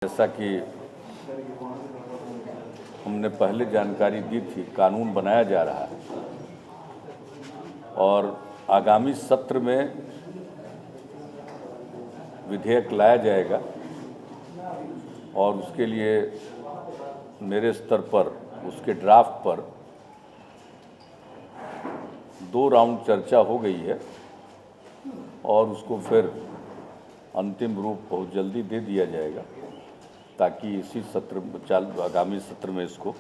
जैसा कि हमने पहले जानकारी दी थी, कानून बनाया जा रहा है और आगामी सत्र में विधेयक लाया जाएगा और उसके लिए मेरे स्तर पर उसके ड्राफ्ट पर 2 राउंड चर्चा हो गई है और उसको फिर अंतिम रूप बहुत जल्दी दे दिया जाएगा ताकि इसी आगामी सत्र में इसको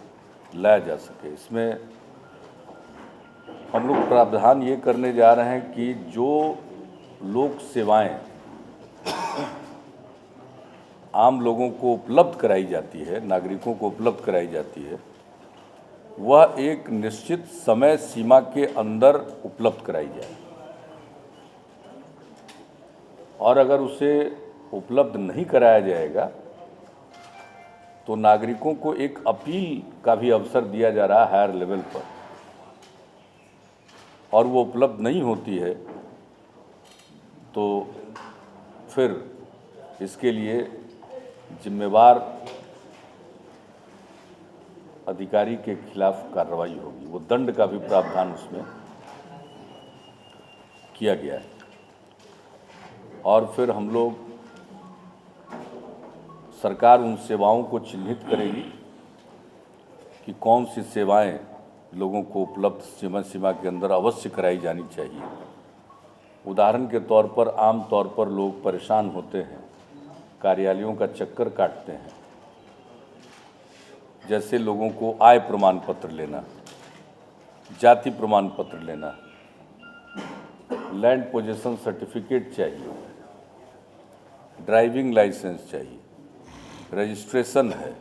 लाया जा सके। इसमें हम लोग प्रावधान ये करने जा रहे हैं कि जो लोक सेवाएं आम लोगों को उपलब्ध कराई जाती है, नागरिकों को उपलब्ध कराई जाती है, वह एक निश्चित समय सीमा के अंदर उपलब्ध कराई जाए और अगर उसे उपलब्ध नहीं कराया जाएगा तो नागरिकों को एक अपील का भी अवसर दिया जा रहा है हायर लेवल पर, और वो उपलब्ध नहीं होती है तो फिर इसके लिए जिम्मेवार अधिकारी के खिलाफ कार्रवाई होगी। वो दंड का भी प्रावधान उसमें किया गया है और फिर हम लोग सरकार उन सेवाओं को चिन्हित करेगी कि कौन सी सेवाएं लोगों को उपलब्ध समय सीमा के अंदर अवश्य कराई जानी चाहिए। उदाहरण के तौर पर आम तौर पर लोग परेशान होते हैं, कार्यालयों का चक्कर काटते हैं, जैसे लोगों को आय प्रमाण पत्र लेना, जाति प्रमाण पत्र लेना, लैंड पोजीशन सर्टिफिकेट चाहिए, ड्राइविंग लाइसेंस चाहिए, रजिस्ट्रेशन है।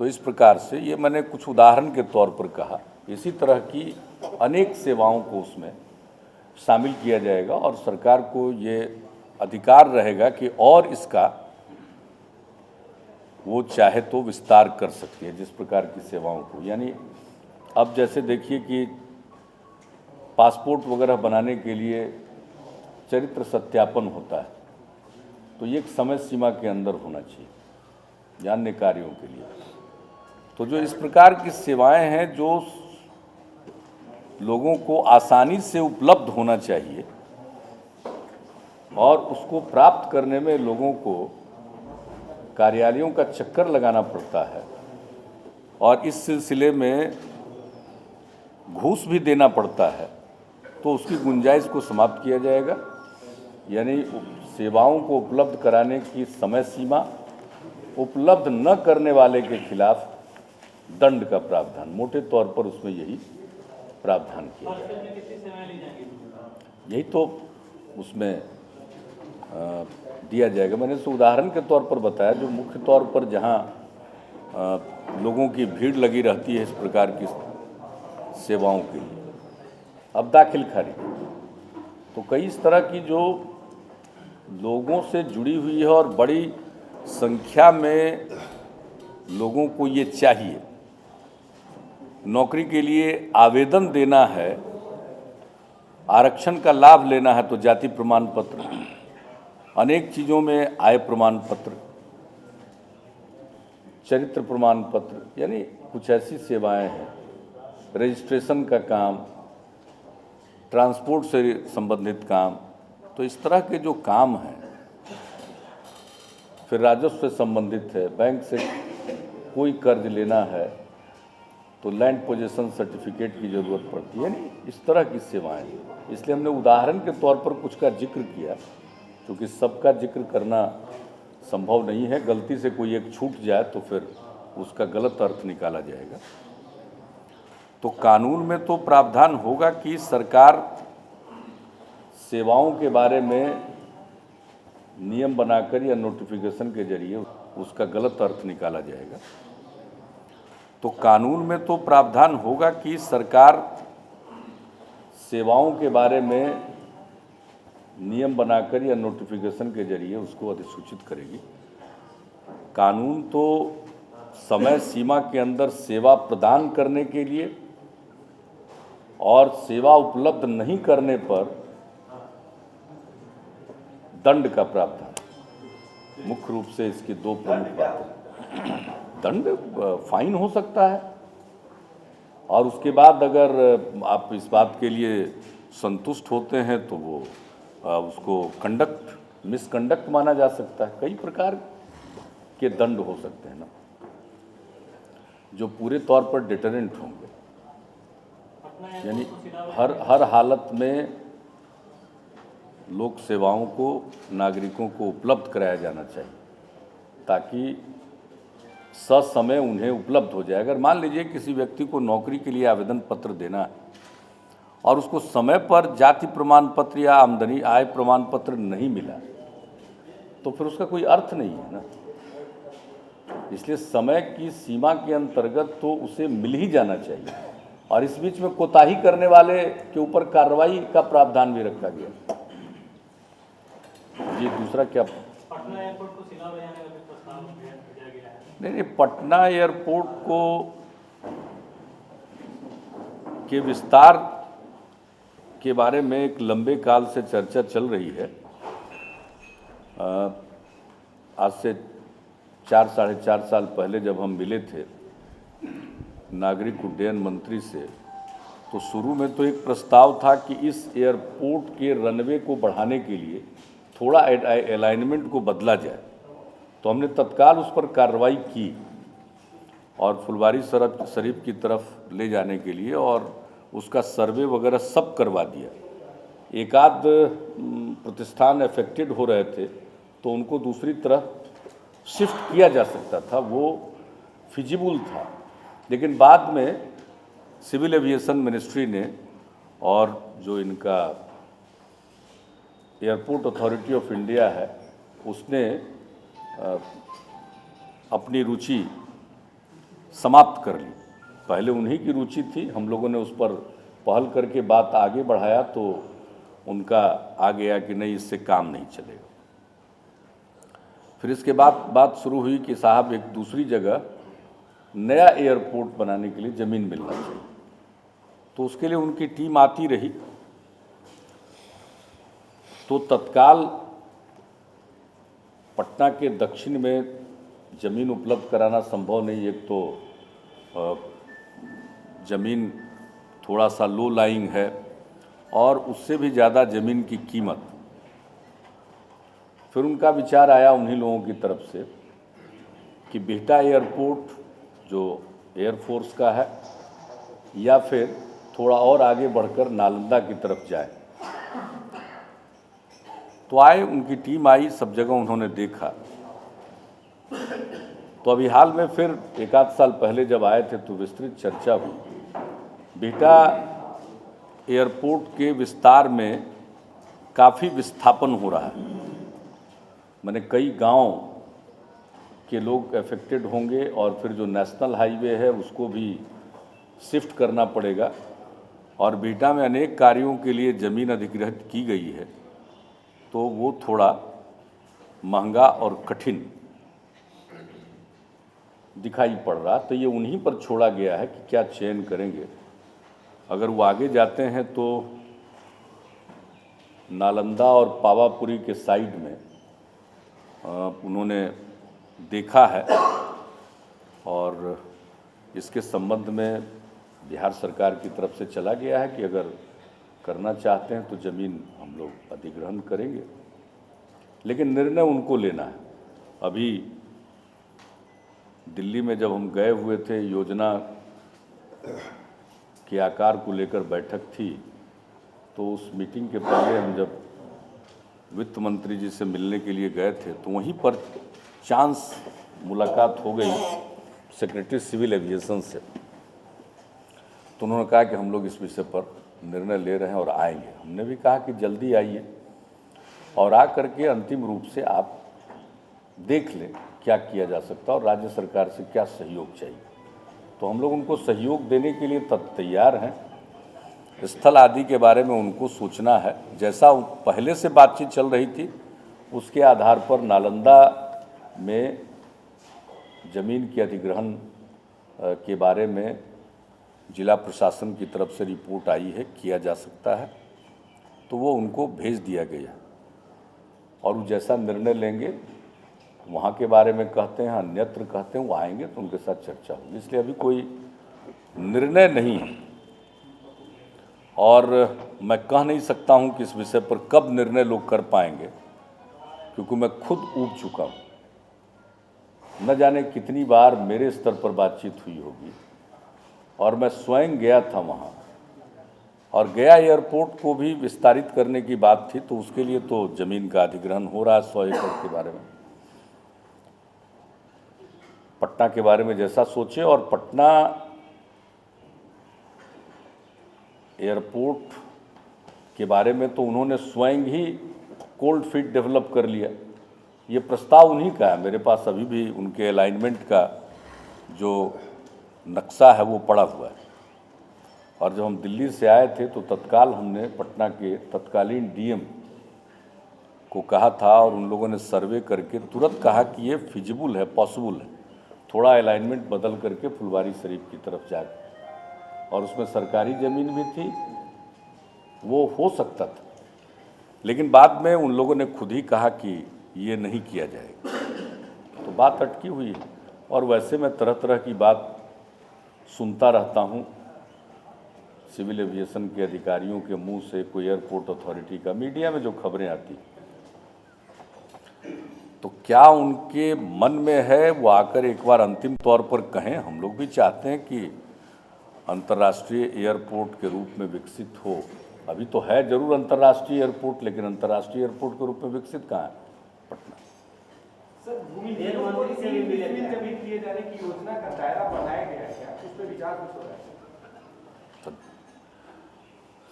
तो इस प्रकार से ये मैंने कुछ उदाहरण के तौर पर कहा। इसी तरह की अनेक सेवाओं को उसमें शामिल किया जाएगा और सरकार को ये अधिकार रहेगा कि और इसका वो चाहे तो विस्तार कर सकती है जिस प्रकार की सेवाओं को। यानी अब जैसे देखिए कि पासपोर्ट वगैरह बनाने के लिए चरित्र सत्यापन होता है, तो ये एक समय सीमा के अंदर होना चाहिए अन्य कार्यों के लिए। तो जो इस प्रकार की सेवाएं हैं जो लोगों को आसानी से उपलब्ध होना चाहिए और उसको प्राप्त करने में लोगों को कार्यालयों का चक्कर लगाना पड़ता है और इस सिलसिले में घूस भी देना पड़ता है, तो उसकी गुंजाइश को समाप्त किया जाएगा। यानी सेवाओं को उपलब्ध कराने की समय सीमा, उपलब्ध न करने वाले के खिलाफ दंड का प्रावधान, मोटे तौर पर उसमें यही प्रावधान किया जाएगा। यही तो उसमें दिया जाएगा। मैंने इस उदाहरण के तौर पर बताया जो मुख्य तौर पर जहां लोगों की भीड़ लगी रहती है इस प्रकार की सेवाओं के लिए। अब दाखिल खारिज, तो कई इस तरह की जो लोगों से जुड़ी हुई है और बड़ी संख्या में लोगों को ये चाहिए, नौकरी के लिए आवेदन देना है, आरक्षण का लाभ लेना है तो जाति प्रमाण पत्र, अनेक चीज़ों में आय प्रमाण पत्र, चरित्र प्रमाण पत्र, यानी कुछ ऐसी सेवाएं हैं, रजिस्ट्रेशन का काम, ट्रांसपोर्ट से संबंधित काम। तो इस तरह के जो काम हैं, फिर राजस्व से संबंधित है, बैंक से कोई कर्ज लेना है तो लैंड पोजीशन सर्टिफिकेट की ज़रूरत पड़ती है। यानी इस तरह की सेवाएं, इसलिए हमने उदाहरण के तौर पर कुछ का जिक्र किया, क्योंकि सबका जिक्र करना संभव नहीं है। गलती से कोई एक छूट जाए तो फिर उसका गलत अर्थ निकाला जाएगा। तो कानून में तो प्रावधान होगा कि सरकार सेवाओं के बारे में नियम बनाकर या नोटिफिकेशन के जरिए उसका गलत अर्थ निकाला जाएगा। तो कानून में तो प्रावधान होगा कि सरकार सेवाओं के बारे में नियम बनाकर या नोटिफिकेशन के जरिए उसको अधिसूचित करेगी। कानून तो समय सीमा के अंदर सेवा प्रदान करने के लिए और सेवा उपलब्ध नहीं करने पर दंड का प्रावधान, मुख्य रूप से इसकी दो प्रमुख बातें। दंड फाइन हो सकता है, और उसके बाद अगर आप इस बात के लिए संतुष्ट होते हैं तो वो उसको मिसकंडक्ट माना जा सकता है। कई प्रकार के दंड हो सकते हैं ना, जो पूरे तौर पर डिटरेंट होंगे, यानी हर हालत में लोक सेवाओं को नागरिकों को उपलब्ध कराया जाना चाहिए, ताकि ससमय उन्हें उपलब्ध हो जाए। अगर मान लीजिए किसी व्यक्ति को नौकरी के लिए आवेदन पत्र देना है और उसको समय पर जाति प्रमाण पत्र या आमदनी आय प्रमाण पत्र नहीं मिला, तो फिर उसका कोई अर्थ नहीं है ना। इसलिए समय की सीमा के अंतर्गत तो उसे मिल ही जाना चाहिए, और इस बीच में कोताही करने वाले के ऊपर कार्रवाई का प्रावधान भी रखा गया। जी, दूसरा क्या? पटना एयरपोर्ट को सिला बजाने का भी प्रस्ताव भेजा गया है। नहीं, पटना एयरपोर्ट को के विस्तार के बारे में एक लंबे काल से चर्चा चल रही है। आज से 4-4.5 साल पहले जब हम मिले थे नागरिक उड्डयन मंत्री से, तो शुरू में तो एक प्रस्ताव था कि इस एयरपोर्ट के रनवे को बढ़ाने के लिए थोड़ा अलाइनमेंट को बदला जाए। तो हमने तत्काल उस पर कार्रवाई की और फुलवारी शरीफ की तरफ ले जाने के लिए और उसका सर्वे वगैरह सब करवा दिया। एक आध प्रतिष्ठान अफेक्टेड हो रहे थे तो उनको दूसरी तरफ शिफ्ट किया जा सकता था, वो फिजिबल था। लेकिन बाद में सिविल एविएशन मिनिस्ट्री ने और जो इनका एयरपोर्ट अथॉरिटी ऑफ इंडिया है उसने अपनी रुचि समाप्त कर ली। पहले उन्हीं की रुचि थी, हम लोगों ने उस पर पहल करके बात आगे बढ़ाया तो उनका आ गया कि नहीं, इससे काम नहीं चलेगा। फिर इसके बाद बात शुरू हुई कि साहब एक दूसरी जगह नया एयरपोर्ट बनाने के लिए ज़मीन मिलना चाहिए। तो उसके लिए उनकी टीम आती रही, तो तत्काल पटना के दक्षिण में ज़मीन उपलब्ध कराना संभव नहीं। एक तो ज़मीन थोड़ा सा लो लाइंग है और उससे भी ज़्यादा ज़मीन की कीमत। फिर उनका विचार आया उन्हीं लोगों की तरफ से कि बिहटा एयरपोर्ट जो एयरफोर्स का है या फिर थोड़ा और आगे बढ़कर नालंदा की तरफ जाए। तो आए, उनकी टीम आई, सब जगह उन्होंने देखा। तो अभी हाल में फिर एक आध साल पहले जब आए थे तो विस्तृत चर्चा हुई। बिहटा एयरपोर्ट के विस्तार में काफ़ी विस्थापन हो रहा है, माने कई गांव के लोग अफेक्टेड होंगे और फिर जो नेशनल हाईवे है उसको भी शिफ्ट करना पड़ेगा। और बिहटा में अनेक कार्यों के लिए ज़मीन अधिग्रहित की गई है, तो वो थोड़ा महंगा और कठिन दिखाई पड़ रहा। तो ये उन्हीं पर छोड़ा गया है कि क्या चयन करेंगे। अगर वो आगे जाते हैं तो नालंदा और पावापुरी के साइड में उन्होंने देखा है और इसके संबंध में बिहार सरकार की तरफ से चला गया है कि अगर करना चाहते हैं तो ज़मीन हम लोग अधिग्रहण करेंगे, लेकिन निर्णय उनको लेना है। अभी दिल्ली में जब हम गए हुए थे, योजना के आकार को लेकर बैठक थी, तो उस मीटिंग के पहले हम जब वित्त मंत्री जी से मिलने के लिए गए थे तो वहीं पर चांस मुलाकात हो गई सेक्रेटरी सिविल एविएशन से। तो उन्होंने कहा कि हम लोग इस विषय पर निर्णय ले रहे हैं और आएंगे। हमने भी कहा कि जल्दी आइए और आ करके अंतिम रूप से आप देख लें क्या किया जा सकता है और राज्य सरकार से क्या सहयोग चाहिए। तो हम लोग उनको सहयोग देने के लिए तैयार हैं। स्थल आदि के बारे में उनको सोचना है, जैसा पहले से बातचीत चल रही थी उसके आधार पर नालंदा में ज़मीन के अधिग्रहण के बारे में जिला प्रशासन की तरफ से रिपोर्ट आई है, किया जा सकता है। तो वो उनको भेज दिया गया और वो जैसा निर्णय लेंगे वहाँ के बारे में कहते हैं, अन्यत्र कहते हैं, वो आएंगे तो उनके साथ चर्चा होगी। इसलिए अभी कोई निर्णय नहीं है और मैं कह नहीं सकता हूँ कि इस विषय पर कब निर्णय लोग कर पाएंगे, क्योंकि मैं खुद ऊब चुका हूँ। न जाने कितनी बार मेरे स्तर पर बातचीत हुई होगी और मैं स्वयं गया था वहाँ, और गया एयरपोर्ट को भी विस्तारित करने की बात थी, तो उसके लिए तो ज़मीन का अधिग्रहण हो रहा है 100 एकड़ के बारे में। पटना के बारे में जैसा सोचे, और पटना एयरपोर्ट के बारे में तो उन्होंने स्वयं ही कोल्ड फील्ड डेवलप कर लिया। ये प्रस्ताव उन्हीं का है, मेरे पास अभी भी उनके अलाइनमेंट का जो नक्शा है वो पड़ा हुआ है। और जब हम दिल्ली से आए थे तो तत्काल हमने पटना के तत्कालीन डीएम को कहा था, और उन लोगों ने सर्वे करके तुरंत कहा कि ये फिजिबल है, पॉसिबल है, थोड़ा अलाइनमेंट बदल करके फुलवारी शरीफ की तरफ जाकर, और उसमें सरकारी ज़मीन भी थी, वो हो सकता था। लेकिन बाद में उन लोगों ने खुद ही कहा कि ये नहीं किया जाएगा, तो बात अटकी हुई है। और वैसे मैं तरह तरह की बात सुनता रहता हूँ सिविल एविएशन के अधिकारियों के मुंह से, कोई एयरपोर्ट अथॉरिटी का, मीडिया में जो खबरें आती, तो क्या उनके मन में है वो आकर एक बार अंतिम तौर पर कहें। हम लोग भी चाहते हैं कि अंतर्राष्ट्रीय एयरपोर्ट के रूप में विकसित हो। अभी तो है जरूर अंतर्राष्ट्रीय एयरपोर्ट, लेकिन अंतर्राष्ट्रीय एयरपोर्ट के रूप में विकसित कहाँ है पटना। सर, भूमि जमीन किए जाने की योजना का दायरा बढ़ाया गया है क्या? उस पर विचार कुछ हो रहा है?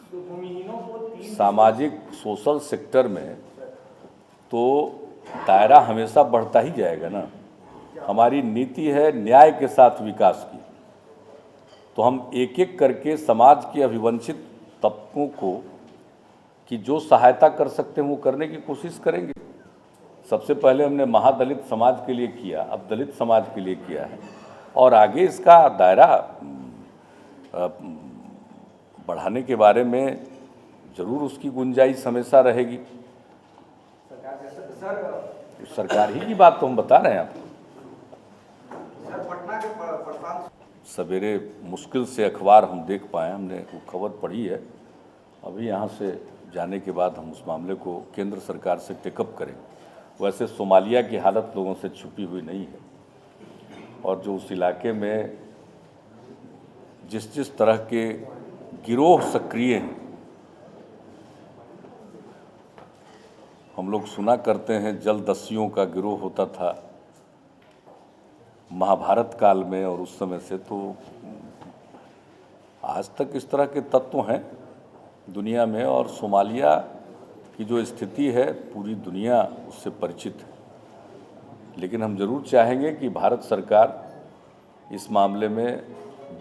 तो भूमिहीनों को सामाजिक सोशल सेक्टर में तो दायरा हमेशा बढ़ता ही जाएगा ना। हमारी नीति है न्याय के साथ विकास की, तो हम एक एक करके समाज के अभिवंचित तबकों को कि जो सहायता कर सकते हैं वो करने की कोशिश करेंगे। सबसे पहले हमने महादलित समाज के लिए किया, अब दलित समाज के लिए किया है, और आगे इसका दायरा बढ़ाने के बारे में जरूर उसकी गुंजाइश हमेशा रहेगी। सरकार ही की बात तो हम बता रहे हैं आपको। सवेरे मुश्किल से अखबार हम देख पाए, हमने वो खबर पढ़ी है। अभी यहाँ से जाने के बाद हम उस मामले को केंद्र सरकार से टेकअप करेंगे। वैसे सोमालिया की हालत लोगों से छुपी हुई नहीं है, और जो उस इलाके में जिस जिस तरह के गिरोह सक्रिय हैं, हम लोग सुना करते हैं जलदस्युओं का गिरोह होता था महाभारत काल में, और उस समय से तो आज तक इस तरह के तत्व हैं दुनिया में, और सोमालिया की जो स्थिति है पूरी दुनिया उससे परिचित है। लेकिन हम जरूर चाहेंगे कि भारत सरकार इस मामले में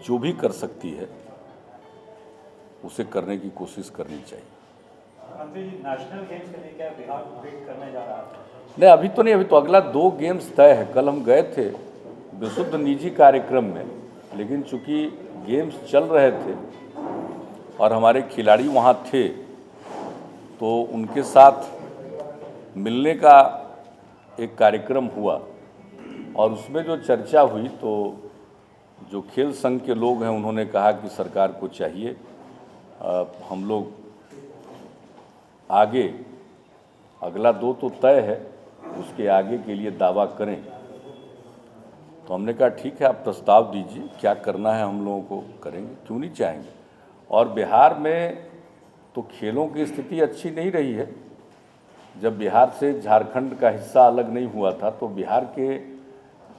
जो भी कर सकती है उसे करने की कोशिश करनी चाहिए। मंत्री जी, नेशनल गेम्स के लिए क्या बिहार वेट करने जा रहा है? नहीं, अभी तो नहीं, अभी तो अगला 2 गेम्स तय है। कल हम गए थे विशुद्ध निजी कार्यक्रम में, लेकिन चूंकि गेम्स चल रहे थे और हमारे खिलाड़ी वहाँ थे, तो उनके साथ मिलने का एक कार्यक्रम हुआ, और उसमें जो चर्चा हुई तो जो खेल संघ के लोग हैं उन्होंने कहा कि सरकार को चाहिए हम लोग आगे, अगला 2 तो तय है, उसके आगे के लिए दावा करें। तो हमने कहा ठीक है, आप प्रस्ताव दीजिए, क्या करना है हम लोगों को करेंगे, क्यों नहीं चाहेंगे। और बिहार में तो खेलों की स्थिति अच्छी नहीं रही है। जब बिहार से झारखंड का हिस्सा अलग नहीं हुआ था तो बिहार के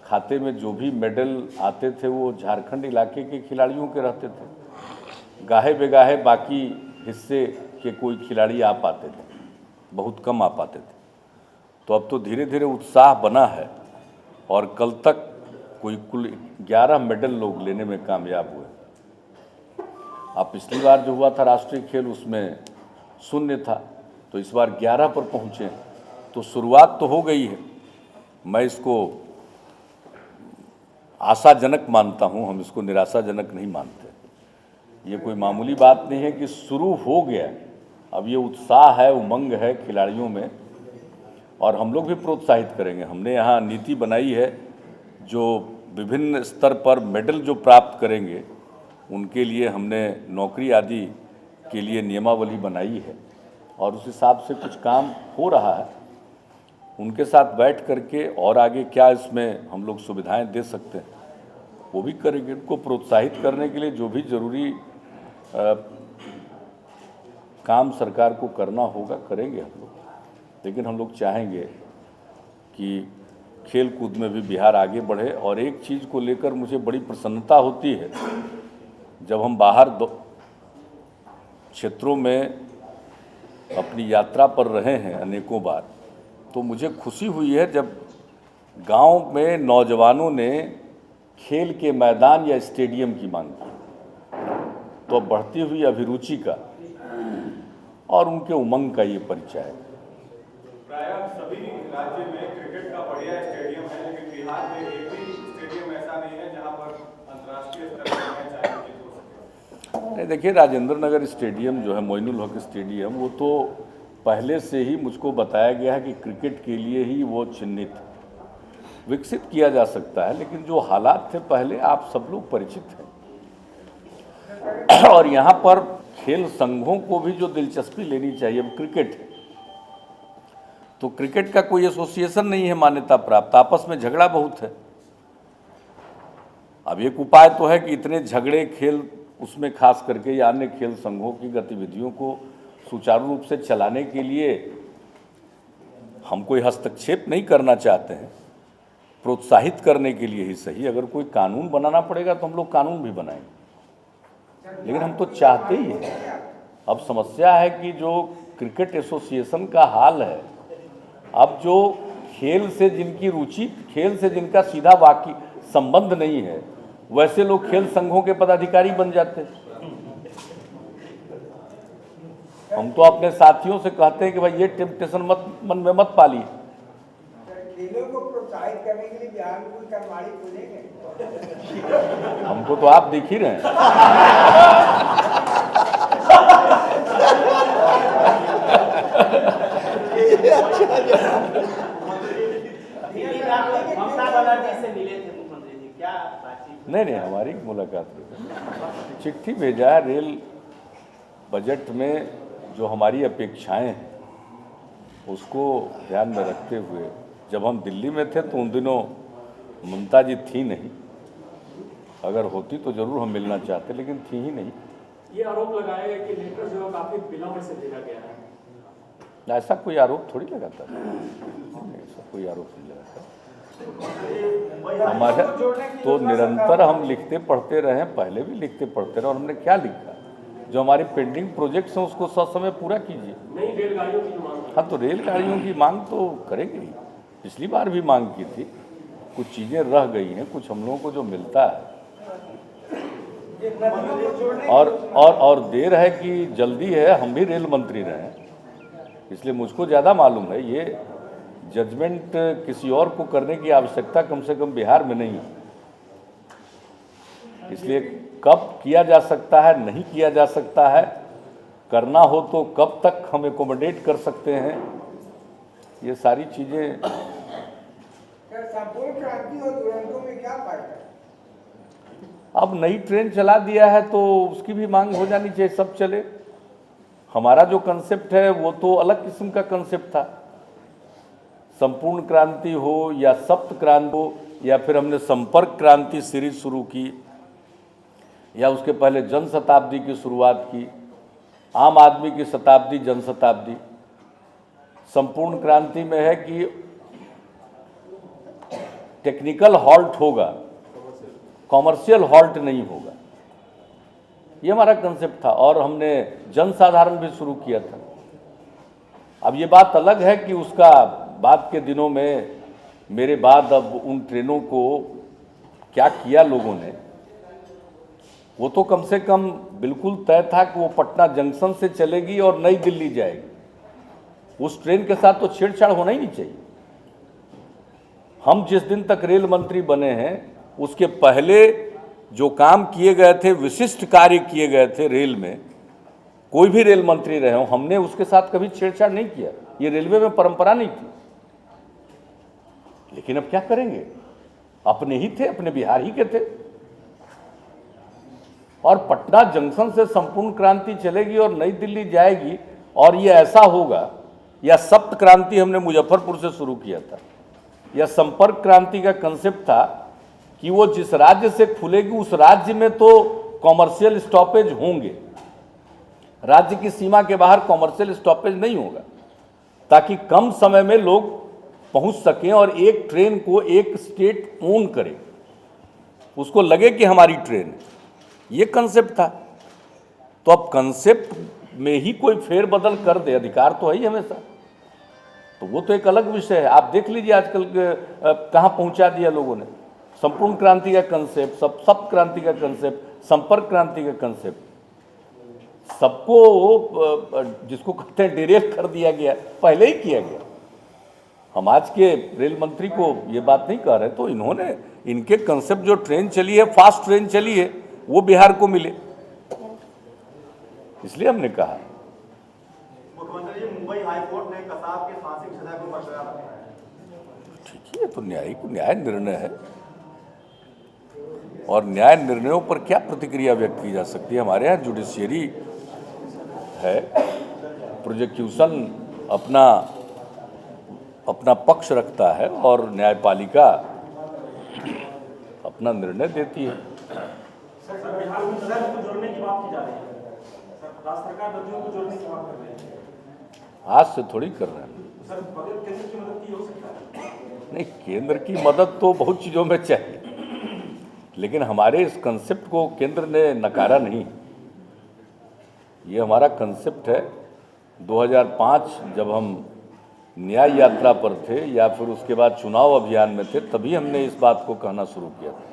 खाते में जो भी मेडल आते थे वो झारखंड इलाके के खिलाड़ियों के रहते थे। गाहे बेगाहे बाकी हिस्से के कोई खिलाड़ी आ पाते थे, बहुत कम आ पाते थे। तो अब तो धीरे धीरे उत्साह बना है, और कल तक कोई कुल 11 मेडल लोग लेने में कामयाब हुए। अब पिछली बार जो हुआ था राष्ट्रीय खेल उसमें 0 था, तो इस बार 11 पर पहुँचे, तो शुरुआत तो हो गई है। मैं इसको आशाजनक मानता हूँ, हम इसको निराशाजनक नहीं मानते। ये कोई मामूली बात नहीं है कि शुरू हो गया, अब ये उत्साह है, उमंग है खिलाड़ियों में, और हम लोग भी प्रोत्साहित करेंगे। हमने यहाँ नीति बनाई है, जो विभिन्न स्तर पर मेडल जो प्राप्त करेंगे उनके लिए हमने नौकरी आदि के लिए नियमावली बनाई है और उस हिसाब से कुछ काम हो रहा है। उनके साथ बैठ करके और आगे क्या इसमें हम लोग सुविधाएं दे सकते हैं वो भी करेंगे। उनको प्रोत्साहित करने के लिए जो भी जरूरी काम सरकार को करना होगा करेंगे हम लोग। लेकिन हम लोग चाहेंगे कि खेल कूद में भी बिहार आगे बढ़े। और एक चीज़ को लेकर मुझे बड़ी प्रसन्नता होती है, जब हम बाहर क्षेत्रों में अपनी यात्रा पर रहे हैं अनेकों बार, तो मुझे खुशी हुई है जब गांव में नौजवानों ने खेल के मैदान या स्टेडियम की मांग की, तो बढ़ती हुई अभिरुचि का और उनके उमंग का ये परिचय है। प्रायः सभी राज्य में क्रिकेट का बढ़िया स्टेडियम है, लेकिन बिहार में एक भी स्टेडियम ऐसा नहीं है जहां पर अंतर्राष्ट्रीय स्तर पर मैच आयोजित हो सके। नहीं, देखिए, राजेंद्र नगर स्टेडियम जो है, मोइनुल हक स्टेडियम, वो तो पहले से ही मुझको बताया गया है कि क्रिकेट के लिए ही वो चिन्हित विकसित किया जा सकता है। लेकिन जो हालात थे पहले, आप सब लोग परिचित हैं। और यहाँ पर खेल संघों को भी जो दिलचस्पी लेनी चाहिए, अब क्रिकेट है तो क्रिकेट का कोई एसोसिएशन नहीं है मान्यता प्राप्त, आपस में झगड़ा बहुत है। अब एक उपाय तो है कि इतने झगड़े खेल उसमें खास करके या अन्य खेल संघों की गतिविधियों को सुचारू रूप से चलाने के लिए हम कोई हस्तक्षेप नहीं करना चाहते हैं, प्रोत्साहित करने के लिए ही सही। अगर कोई कानून बनाना पड़ेगा तो हम लोग कानून भी बनाएंगे, लेकिन हम तो चाहते ही हैं। अब समस्या है कि जो क्रिकेट एसोसिएशन का हाल है, अब जो खेल से जिनकी रुचि, खेल से जिनका सीधा वाकई संबंध नहीं है, वैसे लोग खेल संघों के पदाधिकारी बन जाते हैं। हम तो अपने साथियों से कहते हैं कि भाई ये टेम्पटेशन मन में मत पालिए। खेलों को प्रोत्साहित करने के लिए बिहार में कोई कर्मचारी खोलेंगे? हमको तो आप दिख ही रहे हैं। ममता बनर्जी से मिले थे मुख्यमंत्री जी, क्या बातचीत? नहीं, हमारी मुलाकात नहीं। चिट्ठी भेजा है। रेल बजट में जो हमारी अपेक्षाएं हैं उसको ध्यान में रखते हुए, जब हम दिल्ली में थे तो उन दिनों ममता जी थी नहीं, अगर होती तो जरूर हम मिलना चाहते, लेकिन थी ही नहीं। ये आरोप लगाया है कि लेटर जो है काफी विलंब से भेजा गया है। ऐसा कोई आरोप थोड़ी लगाता है, ऐसा कोई आरोप नहीं लगाता। हमारे तो निरंतर हम लिखते पढ़ते रहे, पहले भी लिखते पढ़ते रहे। और हमने क्या लिखा? जो हमारे पेंडिंग प्रोजेक्ट्स हैं उसको ससमय पूरा कीजिए। नई रेलगाड़ियों की मांग। हाँ, तो रेलगाड़ियों की मांग तो करेंगे ही। पिछली बार भी मांग की थी, कुछ चीज़ें रह गई हैं, कुछ हम लोगों को जो मिलता है और देर है कि जल्दी है। हम भी रेल मंत्री रहे, इसलिए मुझको ज़्यादा मालूम है। ये जजमेंट किसी और को करने की आवश्यकता कम से कम बिहार में नहीं है। इसलिए कब किया जा सकता है, नहीं किया जा सकता है, करना हो तो कब तक हम एकोमोडेट कर सकते हैं, ये सारी चीज़ें। संपूर्ण क्रांति और दुरंतों में क्या फर्क है? अब नई ट्रेन चला दिया है तो उसकी भी मांग हो जानी चाहिए, सब चले। हमारा जो कंसेप्ट है वो तो अलग किस्म का कंसेप्ट था। संपूर्ण क्रांति हो या सप्त क्रांति हो, या फिर हमने संपर्क क्रांति सीरीज शुरू की, या उसके पहले जन शताब्दी की शुरुआत की, आम आदमी की शताब्दी, जन शताब्दी। संपूर्ण क्रांति में है कि टेक्निकल हॉल्ट होगा, कॉमर्शियल हॉल्ट नहीं होगा। ये हमारा कंसेप्ट था। और हमने जन साधारण भी शुरू किया था। अब ये बात अलग है कि उसका बाद के दिनों में मेरे बाद अब उन ट्रेनों को क्या किया लोगों ने, वो तो कम से कम बिल्कुल तय था कि वो पटना जंक्शन से चलेगी और नई दिल्ली जाएगी। उस ट्रेन के साथ तो छेड़छाड़ होना ही नहीं चाहिए। हम जिस दिन तक रेल मंत्री बने हैं उसके पहले जो काम किए गए थे, विशिष्ट कार्य किए गए थे रेल में, कोई भी रेल मंत्री रहे हो, हमने उसके साथ कभी छेड़छाड़ नहीं किया। ये रेलवे में परंपरा नहीं थी। लेकिन अब क्या करेंगे, अपने ही थे, अपने बिहार ही के थे। और पटना जंक्शन से संपूर्ण क्रांति चलेगी और नई दिल्ली जाएगी, और ये ऐसा होगा। या सप्त क्रांति हमने मुजफ्फरपुर से शुरू किया था, या संपर्क क्रांति का कंसेप्ट था कि वो जिस राज्य से खुलेगी उस राज्य में तो कॉमर्शियल स्टॉपेज होंगे, राज्य की सीमा के बाहर कॉमर्शियल स्टॉपेज नहीं होगा, ताकि कम समय में लोग पहुंच सकें और एक ट्रेन को एक स्टेट ओन करे, उसको लगे कि हमारी ट्रेन है। ये कंसेप्ट था। तो अब कंसेप्ट में ही कोई फेरबदल कर दे, अधिकार तो है ही हमेशा, तो वो तो एक अलग विषय है। आप देख लीजिए आजकल कहाँ पहुंचा दिया लोगों ने। संपूर्ण क्रांति का कंसेप्ट, सप्त क्रांति का कंसेप्ट, संपर्क क्रांति का कंसेप्ट, सबको जिसको कहते हैं डिरेक्ट कर दिया गया, पहले ही किया गया। हम आज के रेल मंत्री को ये बात नहीं कह रहे, तो इन्होंने इनके कंसेप्ट जो ट्रेन चली है, फास्ट ट्रेन चली है, वो बिहार को मिले, इसलिए हमने कहा। मुख्यमंत्री जी, मुंबई हाईकोर्ट ने कसाब के फांसी की सजा को बरकरार रखा है। ठीक है, तो न्याय निर्णय है, और न्याय निर्णयों पर क्या प्रतिक्रिया व्यक्त की जा सकती है। हमारे यहाँ जुडिशियरी है, प्रोसिक्यूशन अपना पक्ष रखता है और न्यायपालिका अपना निर्णय देती है। सर, बिहार में नदियों को जोड़ने की बात की जा रही है। सर, राज्य सरकार नदियों को जोड़ने की बात कर रही है। आज से थोड़ी कर रहे हैं। सर, बगैर केंद्र की मदद की हो सकता है? नहीं, केंद्र की मदद तो बहुत चीज़ों में चाहिए, लेकिन हमारे इस कंसेप्ट को केंद्र ने नकारा नहीं। ये हमारा कंसेप्ट है। 2005 जब हम न्याय यात्रा पर थे, या फिर उसके बाद चुनाव अभियान में थे, तभी हमने इस बात को कहना शुरू किया था।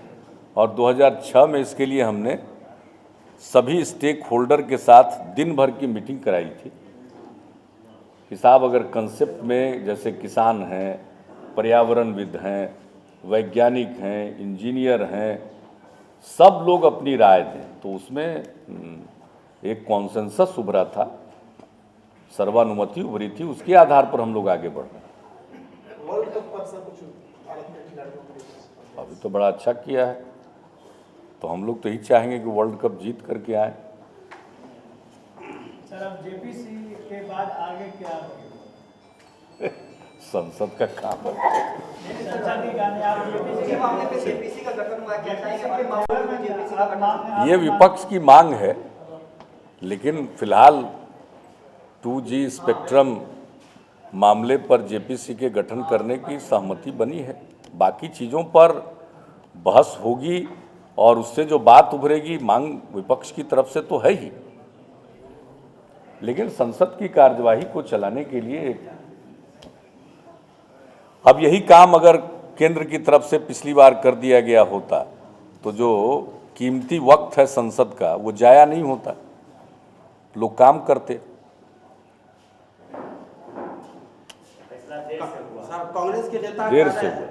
और 2006 में इसके लिए हमने सभी स्टेक होल्डर के साथ दिन भर की मीटिंग कराई थी कि साहब, अगर कंसेप्ट में जैसे किसान हैं, पर्यावरणविद हैं, वैज्ञानिक हैं, इंजीनियर हैं, सब लोग अपनी राय दें, तो उसमें एक कॉन्सेंसस उभरा था, सर्वानुमति उभरी थी, उसके आधार पर हम लोग आगे बढ़ रहे हैं। वर्ल्ड कप पर सब कुछ भारत के खिलाड़ियों के लिए अभी तो बड़ा अच्छा किया है, तो हम लोग तो यही चाहेंगे कि वर्ल्ड कप जीत करके आए। सर, अब जेपीसी के बाद आगे क्या होगा? संसद का काम है। संसद की गाने आप जेपीसी के मामले पे जेपीसी का गठन हुआ, क्या चाहिए हमारे मामले में जेपीसी का गठन? ये विपक्ष की मांग है, लेकिन फिलहाल 2G स्पेक्ट्रम मामले पर जेपीसी के गठन करने की सहमति बनी है। बाकी चीज़ों पर बहस होगी, और उससे जो बात उभरेगी, मांग विपक्ष की तरफ से तो है ही, लेकिन संसद की कार्यवाही को चलाने के लिए अब यही काम अगर केंद्र की तरफ से पिछली बार कर दिया गया होता, तो जो कीमती वक्त है संसद का, वो जाया नहीं होता, लोग काम करते। सर, कांग्रेस के नेता देर से हुआ।